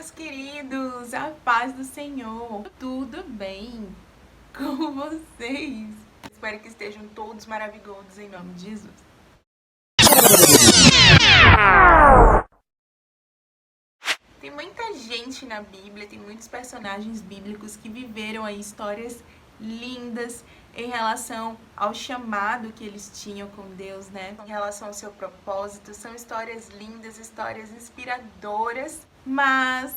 meus queridos, a paz do Senhor. Tudo bem com vocês? Espero que estejam todos maravilhosos em nome de Jesus. Tem muita gente na Bíblia, tem muitos personagens bíblicos que viveram aí histórias lindas em relação ao chamado que eles tinham com Deus, né? Em relação ao seu propósito. São histórias lindas, histórias inspiradoras, mas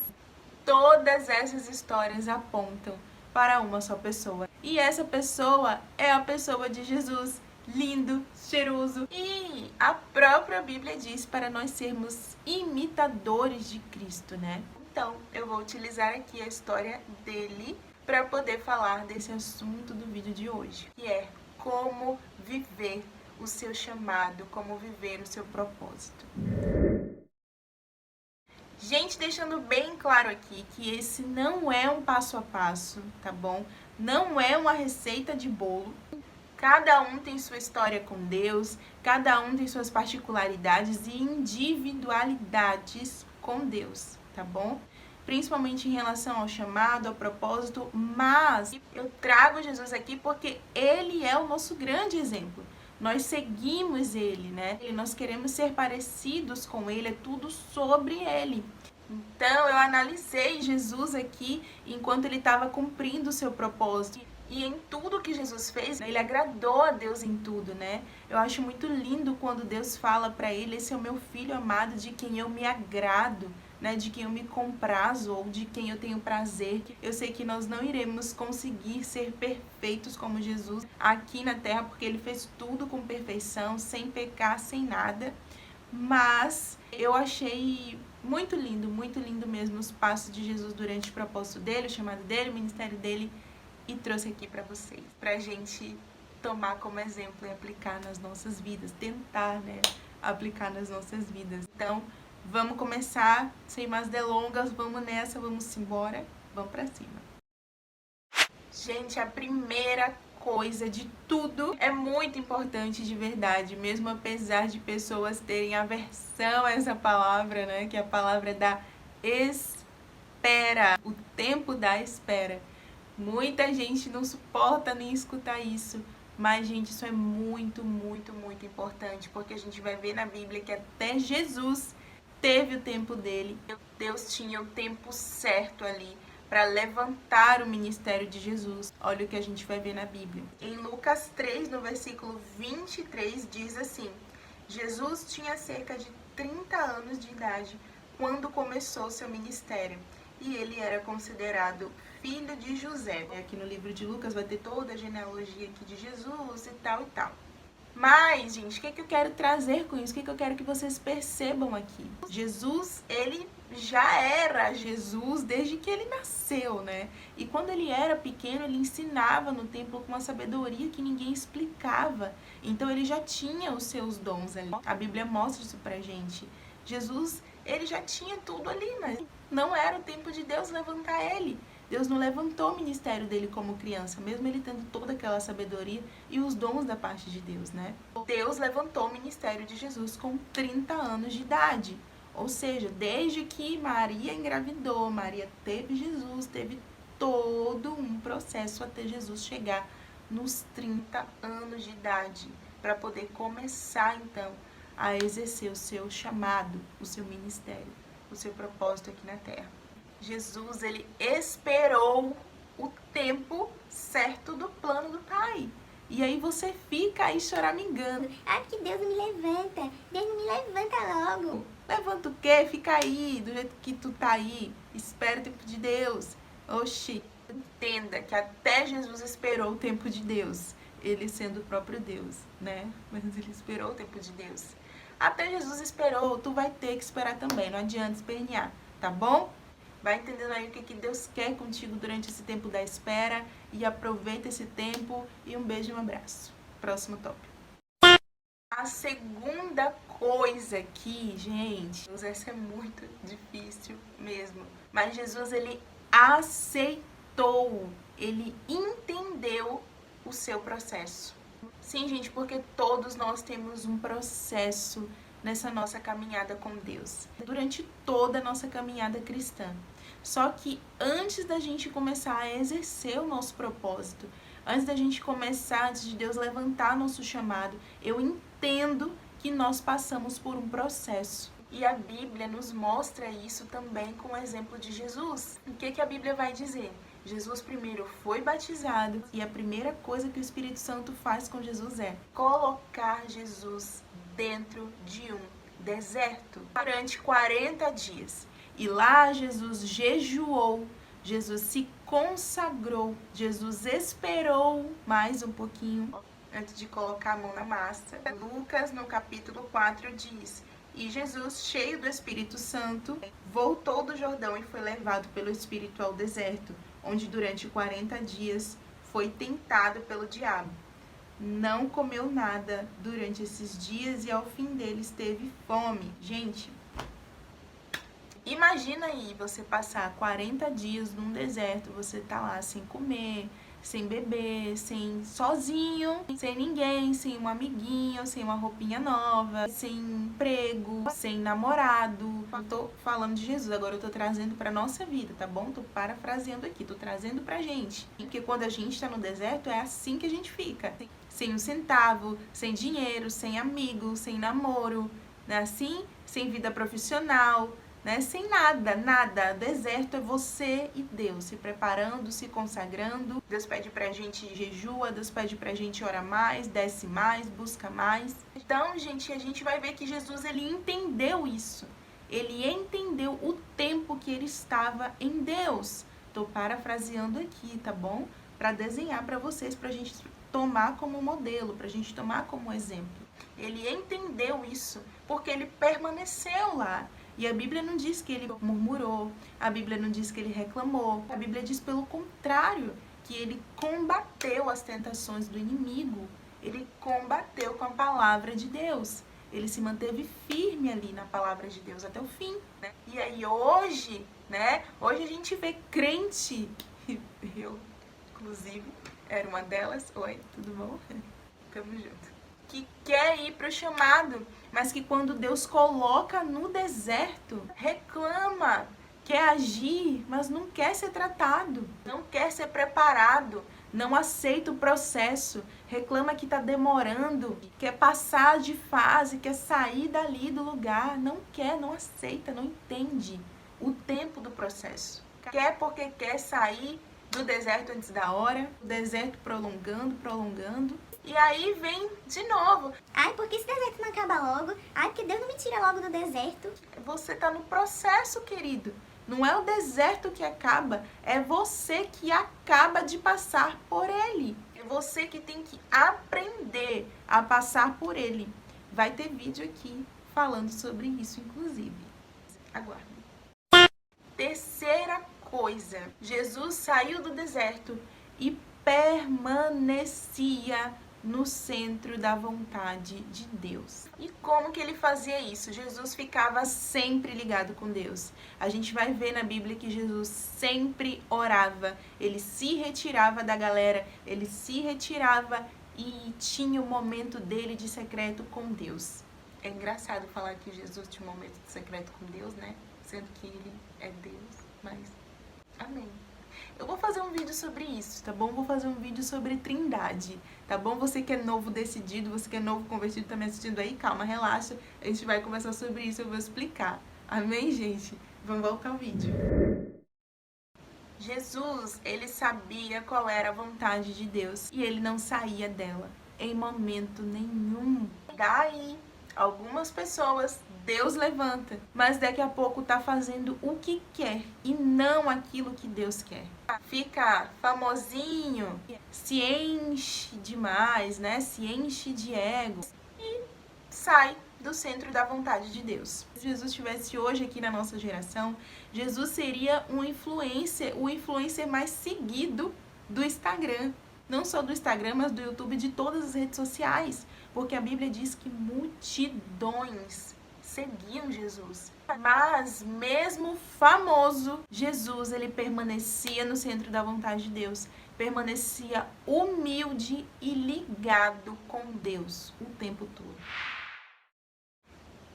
todas essas histórias apontam para uma só pessoa. E essa pessoa é a pessoa de Jesus, lindo, cheiroso. E a própria Bíblia diz para nós sermos imitadores de Cristo, né? Então, eu vou utilizar aqui a história dele para poder falar desse assunto do vídeo de hoje, que é como viver o seu chamado, como viver o seu propósito. Gente, deixando bem claro aqui que esse não é um passo a passo, tá bom? Não é uma receita de bolo. Cada um tem sua história com Deus, cada um tem suas particularidades e individualidades com Deus, tá bom? Principalmente em relação ao chamado, ao propósito, mas eu trago Jesus aqui porque ele é o nosso grande exemplo. Nós seguimos ele, né? E nós queremos ser parecidos com ele, é tudo sobre ele. Então, eu analisei Jesus aqui enquanto ele estava cumprindo o seu propósito. E em tudo que Jesus fez, ele agradou a Deus em tudo, né? Eu acho muito lindo quando Deus fala para ele, esse é o meu filho amado de quem eu me agrado, né? De quem eu me comprazo ou de quem eu tenho prazer. Eu sei que nós não iremos conseguir ser perfeitos como Jesus aqui na terra, porque ele fez tudo com perfeição, sem pecar, sem nada. Mas eu achei muito lindo mesmo os passos de Jesus durante o propósito dele, o chamado dele, o ministério dele, e trouxe aqui para vocês, pra gente tomar como exemplo e aplicar nas nossas vidas, tentar, né, aplicar nas nossas vidas. Então, vamos começar, sem mais delongas, vamos nessa, vamos embora, vamos pra cima. Gente, a primeira coisa de tudo é muito importante de verdade, mesmo apesar de pessoas terem aversão a essa palavra, né, que é a palavra da espera, o tempo da espera. Muita gente não suporta nem escutar isso, mas, gente, isso é muito importante, porque a gente vai ver na Bíblia que até Jesus teve o tempo dele. Deus tinha o tempo certo ali para levantar o ministério de Jesus. Olha o que a gente vai ver na Bíblia. Em Lucas 3, no versículo 23, diz assim: Jesus tinha cerca de 30 anos de idade quando começou seu ministério, e ele era considerado filho de José. Aqui no livro de Lucas vai ter toda a genealogia aqui de Jesus e tal e tal. Mas, gente, o que eu quero trazer com isso? O que eu quero que vocês percebam aqui? Jesus, ele já era Jesus desde que ele nasceu, né? E quando ele era pequeno, ele ensinava no templo com uma sabedoria que ninguém explicava. Então, ele já tinha os seus dons ali. A Bíblia mostra isso pra gente. Jesus, ele já tinha tudo ali, mas não era o tempo de Deus levantar ele. Deus não levantou o ministério dele como criança, mesmo ele tendo toda aquela sabedoria e os dons da parte de Deus, né? Deus levantou o ministério de Jesus com 30 anos de idade. Ou seja, desde que Maria engravidou, Maria teve Jesus, teve todo um processo até Jesus chegar nos 30 anos de idade, para poder começar, então, a exercer o seu chamado, o seu ministério, o seu propósito aqui na Terra. Jesus, ele esperou o tempo certo do plano do Pai. E aí você fica aí choramingando. Ah, que Deus me levanta. Deus me levanta logo. Levanta o quê? Fica aí, do jeito que tu tá aí. Espera o tempo de Deus. Oxi. Entenda que até Jesus esperou o tempo de Deus. Ele sendo o próprio Deus, né? Mas ele esperou o tempo de Deus. Até Jesus esperou, tu vai ter que esperar também. Não adianta espernear, tá bom? Vai entendendo aí o que Deus quer contigo durante esse tempo da espera. E aproveita esse tempo. E um beijo e um abraço. Próximo tópico. A segunda coisa aqui, gente, essa é muito difícil mesmo. Mas Jesus, ele aceitou. Ele entendeu o seu processo. Sim, gente, porque todos nós temos um processo, nessa nossa caminhada com Deus, durante toda a nossa caminhada cristã. Só que antes da gente começar a exercer o nosso propósito, antes da gente começar, antes de Deus levantar nosso chamado, eu entendo que nós passamos por um processo. E a Bíblia nos mostra isso também com o exemplo de Jesus. O que a Bíblia vai dizer? Jesus primeiro foi batizado e a primeira coisa que o Espírito Santo faz com Jesus é colocar Jesus dentro de um deserto durante 40 dias. E lá Jesus jejuou, Jesus se consagrou, Jesus esperou mais um pouquinho antes de colocar a mão na massa. Lucas, no capítulo 4, diz: e Jesus, cheio do Espírito Santo, voltou do Jordão e foi levado pelo Espírito ao deserto, onde durante 40 dias foi tentado pelo diabo. Não comeu nada durante esses dias e ao fim deles teve fome. Gente, imagina aí você passar 40 dias num deserto, você tá lá sem comer, sem beber, sozinho, sem ninguém, sem um amiguinho, sem uma roupinha nova, sem emprego, sem namorado. Eu tô falando de Jesus, agora eu tô trazendo pra nossa vida, tá bom? Tô parafraseando aqui, tô trazendo pra gente. Porque quando a gente tá no deserto, é assim que a gente fica. Sem um centavo, sem dinheiro, sem amigo, sem namoro, né? Assim, sem vida profissional, né? Sem nada. Deserto é você e Deus, se preparando, se consagrando. Deus pede pra gente jejua, Deus pede pra gente orar mais, desce mais, busca mais. Então, gente, a gente vai ver que Jesus, ele entendeu isso. Ele entendeu o tempo que ele estava em Deus. Tô parafraseando aqui, tá bom? Pra desenhar pra vocês, pra gente tomar como modelo, pra gente tomar como exemplo. Ele entendeu isso porque ele permaneceu lá. E a Bíblia não diz que ele murmurou, a Bíblia não diz que ele reclamou, a Bíblia diz pelo contrário, que ele combateu as tentações do inimigo, ele combateu com a palavra de Deus, ele se manteve firme ali na palavra de Deus até o fim, né? E aí hoje, né, hoje a gente vê crente, eu, inclusive, era uma delas, oi, tudo bom? Tamo junto. Que quer ir para o chamado, mas que quando Deus coloca no deserto, reclama, quer agir, mas não quer ser tratado, não quer ser preparado, não aceita o processo, reclama que está demorando, quer passar de fase, quer sair dali do lugar, não quer, não aceita, não entende o tempo do processo. Quer porque quer sair do deserto antes da hora, o deserto prolongando. E aí vem de novo. Ai, por que esse deserto não acaba logo? Ai, porque Deus não me tira logo do deserto. Você tá no processo, querido. Não é o deserto que acaba, é você que acaba de passar por ele. É você que tem que aprender a passar por ele. Vai ter vídeo aqui falando sobre isso, inclusive. Aguarde. Terceira coisa, Jesus saiu do deserto e permanecia no centro da vontade de Deus. E como que ele fazia isso? Jesus ficava sempre ligado com Deus. A gente vai ver na Bíblia que Jesus sempre orava, ele se retirava da galera, ele se retirava e tinha o momento dele de secreto com Deus. É engraçado falar que Jesus tinha um momento de secreto com Deus, né? Sendo que ele é Deus, mas amém. Eu vou fazer um vídeo sobre isso, tá bom? Vou fazer um vídeo sobre Trindade, tá bom? Você que é novo decidido, você que é novo convertido, tá me assistindo aí, calma, relaxa. A gente vai conversar sobre isso, eu vou explicar. Amém, gente? Vamos voltar ao vídeo. Jesus, ele sabia qual era a vontade de Deus e ele não saía dela em momento nenhum. Daí, algumas pessoas Deus levanta, mas daqui a pouco tá fazendo o que quer e não aquilo que Deus quer. Fica famosinho, se enche demais, né? Se enche de ego e sai do centro da vontade de Deus. Se Jesus estivesse hoje aqui na nossa geração, Jesus seria um influencer, o influencer mais seguido do Instagram. Não só do Instagram, mas do YouTube, de todas as redes sociais. Porque a Bíblia diz que multidões seguiam Jesus. Mas mesmo famoso, Jesus, ele permanecia no centro da vontade de Deus. Permanecia humilde e ligado com Deus o tempo todo.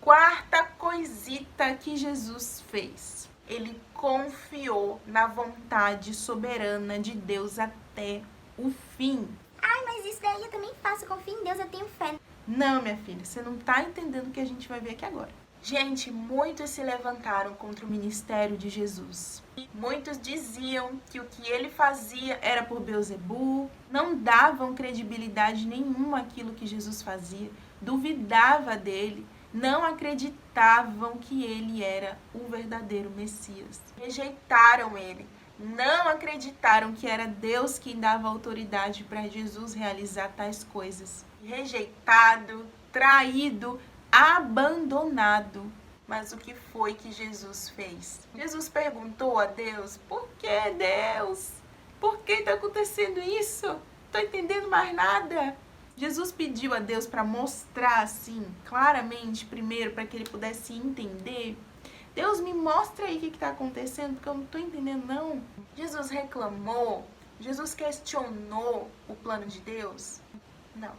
Quarta coisita que Jesus fez. Ele confiou na vontade soberana de Deus até o fim. Ai, mas isso daí eu também faço. Confio em Deus, eu tenho fé. Não, minha filha, você não tá entendendo o que a gente vai ver aqui agora. Gente, muitos se levantaram contra o ministério de Jesus. Muitos diziam que o que ele fazia era por Beelzebul, não davam credibilidade nenhuma àquilo que Jesus fazia, duvidava dele, não acreditavam que ele era o verdadeiro Messias. Rejeitaram ele, não acreditaram que era Deus quem dava autoridade para Jesus realizar tais coisas. Rejeitado, traído, abandonado. Mas o que foi que Jesus fez? Jesus perguntou a Deus: por que, Deus? Por que está acontecendo isso? Não estou entendendo mais nada. Jesus pediu a Deus para mostrar assim, claramente, primeiro, para que ele pudesse entender. Deus, me mostra aí o que está acontecendo, porque eu não estou entendendo, não. Jesus reclamou? Jesus questionou o plano de Deus? Não.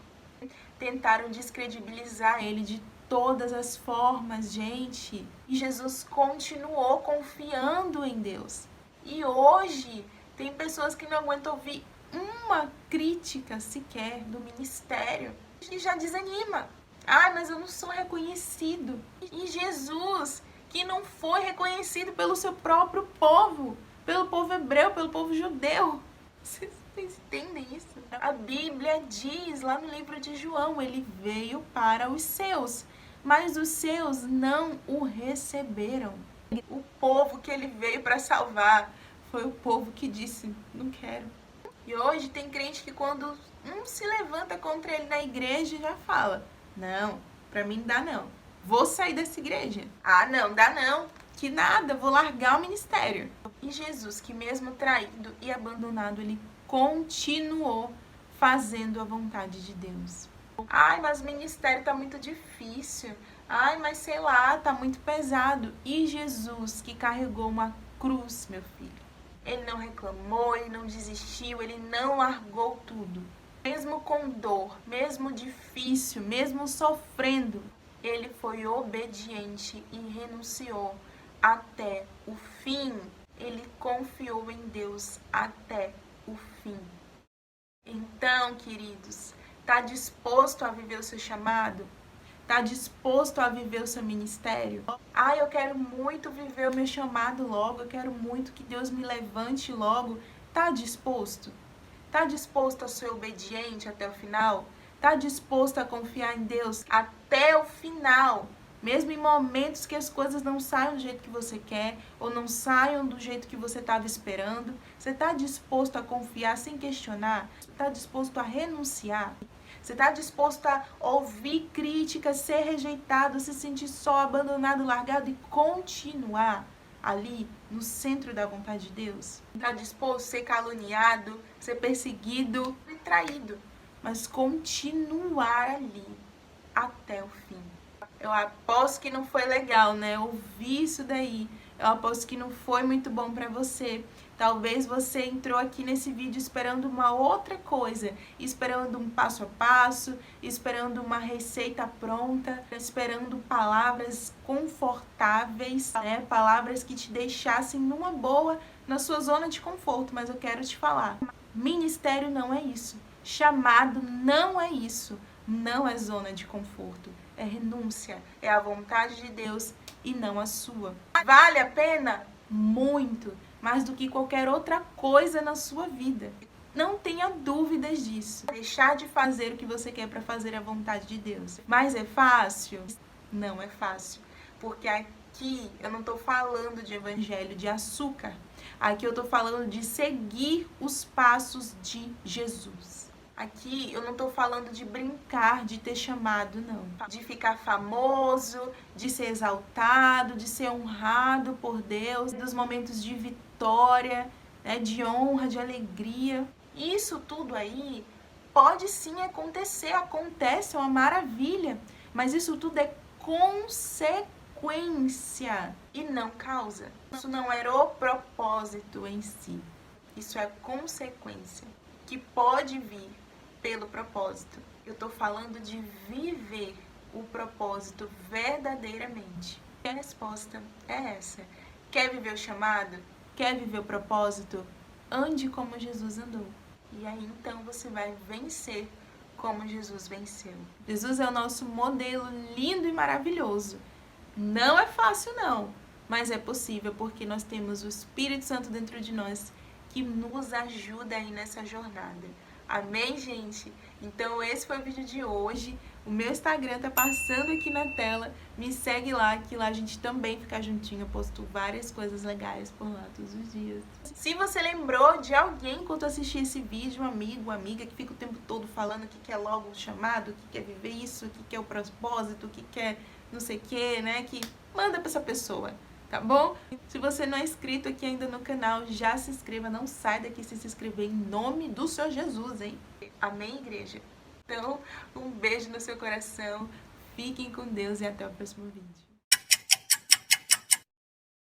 Tentaram descredibilizar ele de todas as formas, gente. E Jesus continuou confiando em Deus. E hoje tem pessoas que não aguentam ouvir uma crítica sequer do ministério e já desanima. Ah, mas eu não sou reconhecido. E Jesus, que não foi reconhecido pelo seu próprio povo, pelo povo hebreu, pelo povo judeu. Vocês entendem isso? A Bíblia diz lá no livro de João, ele veio para os seus, mas os seus não o receberam. O povo que ele veio para salvar foi o povo que disse, não quero. E hoje tem crente que quando um se levanta contra ele na igreja já fala, não, para mim dá não, vou sair dessa igreja. Ah, não, dá não, que nada, vou largar o ministério. E Jesus, que mesmo traído e abandonado, ele continuou fazendo a vontade de Deus. Ai, mas o ministério tá muito difícil. Ai, mas sei lá, tá muito pesado. E Jesus, que carregou uma cruz, meu filho, ele não reclamou, ele não desistiu, ele não largou tudo. Mesmo com dor, mesmo difícil, mesmo sofrendo, ele foi obediente e renunciou até o fim. Ele confiou em Deus até o fim. Então, queridos, está disposto a viver o seu chamado? Está disposto a viver o seu ministério? Ah, eu quero muito viver o meu chamado logo, eu quero muito que Deus me levante logo. Está disposto? Está disposto a ser obediente até o final? Está disposto a confiar em Deus até o final? Mesmo em momentos que as coisas não saiam do jeito que você quer, ou não saiam do jeito que você estava esperando, você está disposto a confiar sem questionar? Você está disposto a renunciar? Você está disposto a ouvir críticas, ser rejeitado, se sentir só, abandonado, largado e continuar ali no centro da vontade de Deus? Está disposto a ser caluniado, ser perseguido e traído, mas continuar ali até o fim? Eu aposto que não foi legal, né? Ouvir isso daí. Eu aposto que não foi muito bom para você. Talvez você entrou aqui nesse vídeo esperando uma outra coisa, esperando um passo a passo, esperando uma receita pronta, esperando palavras confortáveis, né? Palavras que te deixassem numa boa, na sua zona de conforto. Mas eu quero te falar, ministério não é isso. Chamado não é isso. Não é zona de conforto. É renúncia, é a vontade de Deus e não a sua. Vale a pena? Muito, mais do que qualquer outra coisa na sua vida. Não tenha dúvidas disso. Deixar de fazer o que você quer para fazer a vontade de Deus. Mas é fácil? Não é fácil. Porque aqui eu não estou falando de evangelho de açúcar. Aqui eu estou falando de seguir os passos de Jesus. Aqui eu não estou falando de brincar, de ter chamado, não. De ficar famoso, de ser exaltado, de ser honrado por Deus, dos momentos de vitória, né, de honra, de alegria. Isso tudo aí pode sim acontecer, acontece, é uma maravilha. Mas isso tudo é consequência e não causa. Isso não era o propósito em si. Isso é consequência que pode vir pelo propósito. Eu tô falando de viver o propósito verdadeiramente? E a resposta é essa. Quer viver o chamado? Quer viver o propósito? Ande como Jesus andou. E aí então você vai vencer como Jesus venceu. Jesus é o nosso modelo lindo e maravilhoso. Não é fácil não, mas é possível porque nós temos o Espírito Santo dentro de nós que nos ajuda aí nessa jornada. Amém, gente? Então esse foi o vídeo de hoje. O meu Instagram tá passando aqui na tela. Me segue lá, que lá a gente também fica juntinho. Eu posto várias coisas legais por lá todos os dias. Se você lembrou de alguém enquanto assistir esse vídeo, um amigo, uma amiga que fica o tempo todo falando que quer logo o chamado, que quer viver isso, que quer o propósito, que quer não sei o que, né? Que manda pra essa pessoa. Tá bom? Se você não é inscrito aqui ainda no canal, já se inscreva, não sai daqui sem se inscrever em nome do Senhor Jesus, hein? Amém, igreja? Então, um beijo no seu coração, fiquem com Deus e até o próximo vídeo.